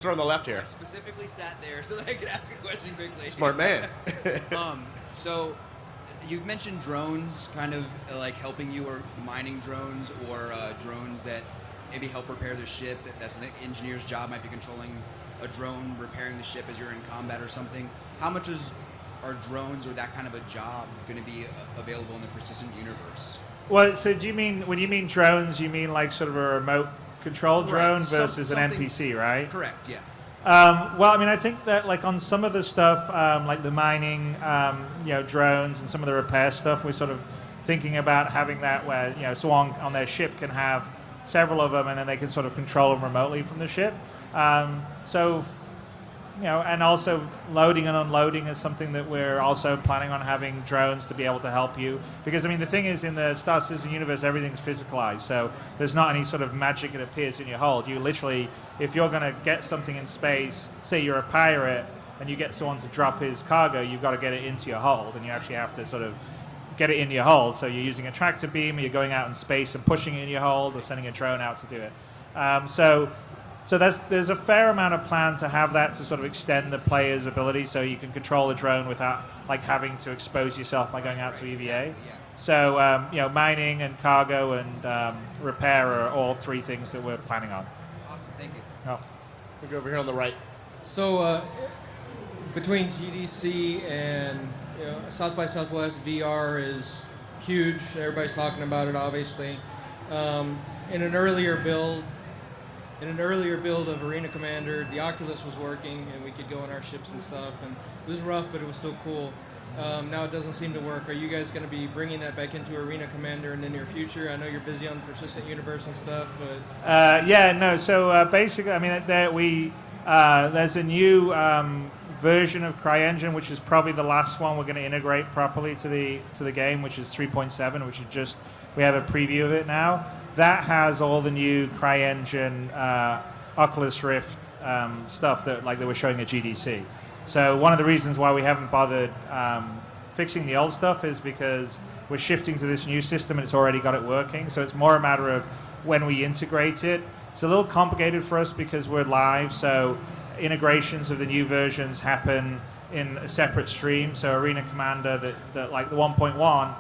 Throw on the left here. I specifically sat there so that I could ask a question quickly. Smart man. So you've mentioned drones kind of like helping you, or mining drones, or drones that maybe help repair the ship. That's an engineer's job, might be controlling a drone, repairing the ship as you're in combat or something. How much are drones or that kind of a job going to be available in the persistent universe? Well, so do you mean, when you mean drones, you mean like sort of a remote control drone versus an NPC, right? Correct, yeah. Well, I mean, I think that like on some of the stuff, like the mining, drones and some of the repair stuff, we're sort of thinking about having that where, someone on their ship can have several of them and then they can sort of control them remotely from the ship. And also loading and unloading is something that we're also planning on having drones to be able to help you. Because, I mean, the thing is, in the Star Citizen universe, everything's physicalized. So there's not any sort of magic that appears in your hold. You literally, if you're going to get something in space, say you're a pirate, and you get someone to drop his cargo, you've got to get it into your hold. And you actually have to sort of get it in your hold. So you're using a tractor beam, or you're going out in space and pushing it in your hold, or sending a drone out to do it. So there's a fair amount of plan to have that to sort of extend the player's ability, so you can control the drone without like having to expose yourself by going out to EVA. Exactly, yeah. So mining and cargo and repair are all three things that we're planning on. Awesome, thank you. Oh. We'll go over here on the right. So between GDC and South by Southwest, VR is huge. Everybody's talking about it, obviously. In an earlier build of Arena Commander, the Oculus was working, and we could go on our ships and stuff, and it was rough, but it was still cool. Now it doesn't seem to work. Are you guys going to be bringing that back into Arena Commander in the near future? I know you're busy on Persistent Universe and stuff, but... So basically, I mean, there's a new version of CryEngine, which is probably the last one we're going to integrate properly to the game, which is 3.7, which is we have a preview of it now. That has all the new CryEngine Oculus Rift stuff that they were showing at GDC. So one of the reasons why we haven't bothered fixing the old stuff is because we're shifting to this new system and it's already got it working. So it's more a matter of when we integrate it. It's a little complicated for us because we're live, so integrations of the new versions happen in a separate stream. So Arena Commander, that like the 1.1,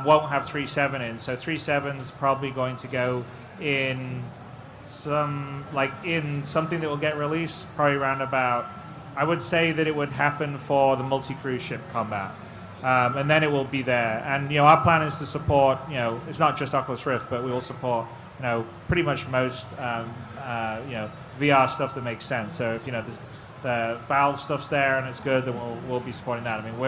won't have 3.7 in. So 3.7 is probably going to go in something that will get released probably around about, I would say that it would happen for the multi-cruise ship combat. And then it will be there. And, our plan is to support, it's not just Oculus Rift, but we will support, pretty much most, VR stuff that makes sense. So if, the Valve stuff's there and it's good, then we'll be supporting that. I mean,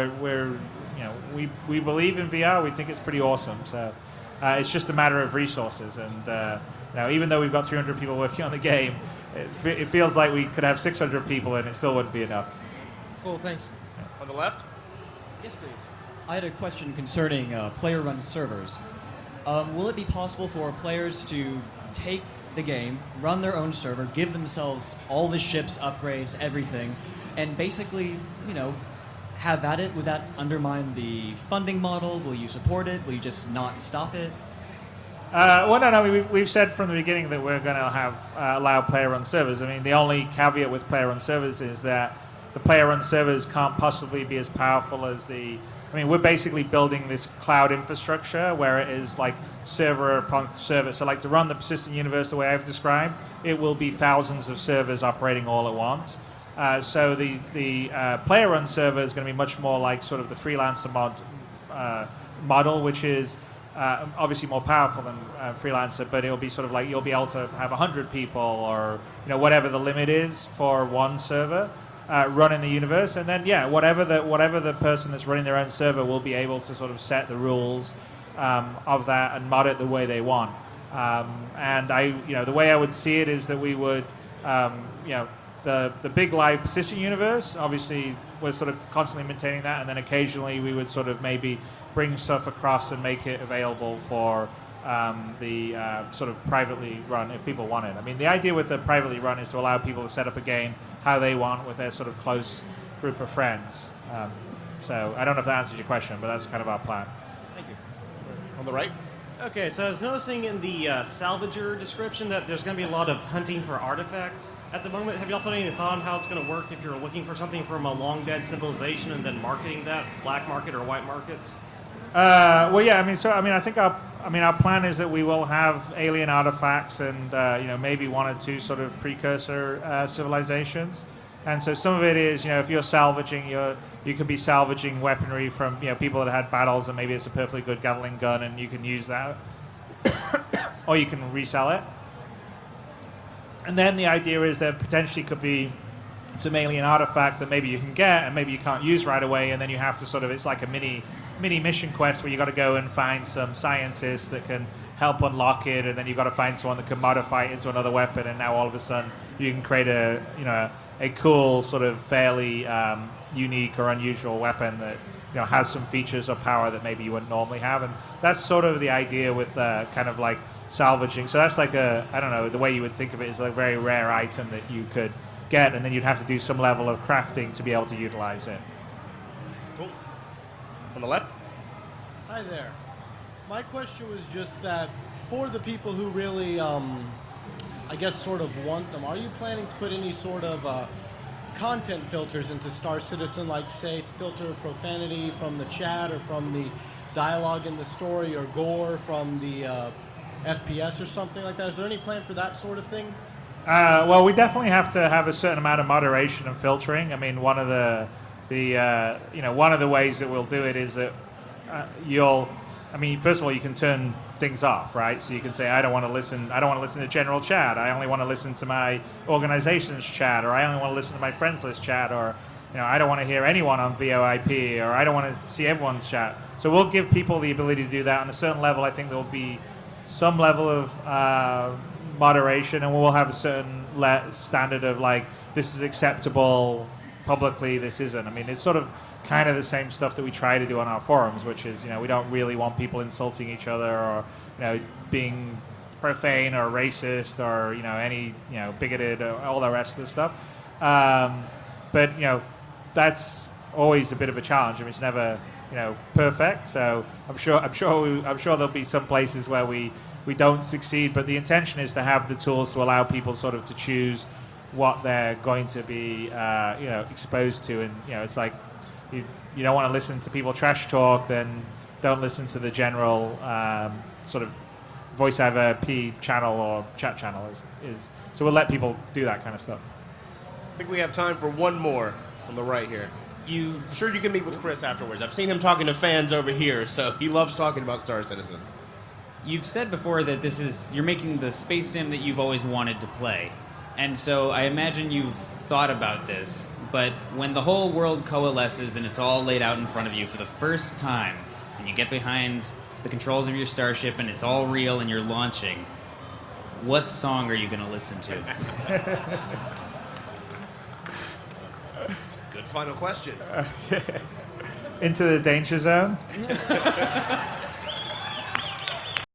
we believe in VR. We think it's pretty awesome. So it's just a matter of resources. And even though we've got 300 people working on the game, it feels like we could have 600 people and it still wouldn't be enough. Cool, thanks. On the left? Yes, please. I had a question concerning player-run servers. Will it be possible for players to take the game, run their own server, give themselves all the ships, upgrades, everything, and basically, have at it? Would that undermine the funding model? Will you support it? Will you just not stop it? No. We've said from the beginning that we're going to have allow player-run servers. I mean, the only caveat with player-run servers is that the player-run servers can't possibly be as powerful as we're basically building this cloud infrastructure where it is like server upon server. So to run the persistent universe the way I've described, it will be thousands of servers operating all at once. So the player-run server is going to be much more like sort of the freelancer model, which is obviously more powerful than freelancer, but it'll be sort of like you'll be able to have 100 people or whatever the limit is for one server run in the universe, and then whatever the person that's running their own server will be able to sort of set the rules of that and mod it the way they want. And the way I would see it is that we would the big live persistent universe, obviously we're sort of constantly maintaining that, and then occasionally we would sort of maybe bring stuff across and make it available for the sort of privately run if people want it. I mean, the idea with the privately run is to allow people to set up a game how they want with their sort of close group of friends. So I don't know if that answers your question, but that's kind of our plan. Thank you. On the right? Okay, so I was noticing in the Salvager description that there's going to be a lot of hunting for artifacts at the moment. Have y'all put any thought on how it's going to work if you're looking for something from a long dead civilization and then marketing that black market or white market? Well, yeah. I think our plan is that we will have alien artifacts and maybe one or two sort of precursor civilizations. And so some of it is, if you're salvaging, you can be salvaging weaponry from people that had battles, and maybe it's a perfectly good Gatling gun, and you can use that, or you can resell it. And then the idea is there potentially could be some alien artifact that maybe you can get and maybe you can't use right away, and then you have to it's like a mini mission quest where you got to go and find some scientists that can help unlock it, and then you've got to find someone that can modify it into another weapon, and now all of a sudden you can create a cool sort of fairly unique or unusual weapon that has some features or power that maybe you wouldn't normally have. And that's sort of the idea with kind of like salvaging. So that's like the way you would think of it is a very rare item that you could get, and then you'd have to do some level of crafting to be able to utilize it. Cool. On the left? Hi there. My question was just that for the people who really, I guess, sort of want them, are you planning to put any sort of content filters into Star Citizen, like, say, to filter profanity from the chat or from the dialogue in the story, or gore from the FPS or something like that? Is there any plan for that sort of thing? Well, we definitely have to have a certain amount of moderation and filtering. I mean, one of the one of the ways that we'll do it is that first of all, you can turn things off, right? So you can say, I don't want to listen to general chat. I only want to listen to my organization's chat, or I only want to listen to my friends list chat, or I don't want to hear anyone on VoIP, or I don't want to see everyone's chat. So we'll give people the ability to do that on a certain level. I think there'll be some level of moderation, and we'll have a certain standard of like, this is acceptable publicly, this isn't. I mean, it's sort of kind of the same stuff that we try to do on our forums, which is, we don't really want people insulting each other, or, being profane or racist, or, any, bigoted, or all the rest of the stuff. But, that's always a bit of a challenge. I mean, it's never, perfect. So I'm sure there'll be some places where we don't succeed, but the intention is to have the tools to allow people sort of to choose what they're going to be, exposed to. And, it's like, you don't want to listen to people trash talk, then don't listen to the general sort of voice over P channel or chat channel. So we'll let people do that kind of stuff. I think we have time for one more on the right here. I'm sure you can meet with Chris afterwards. I've seen him talking to fans over here, so he loves talking about Star Citizen. You've said before that you're making the space sim that you've always wanted to play. And so I imagine you've thought about this, but when the whole world coalesces and it's all laid out in front of you for the first time, and you get behind the controls of your starship and it's all real and you're launching, what song are you going to listen to? Good final question. Into the danger zone?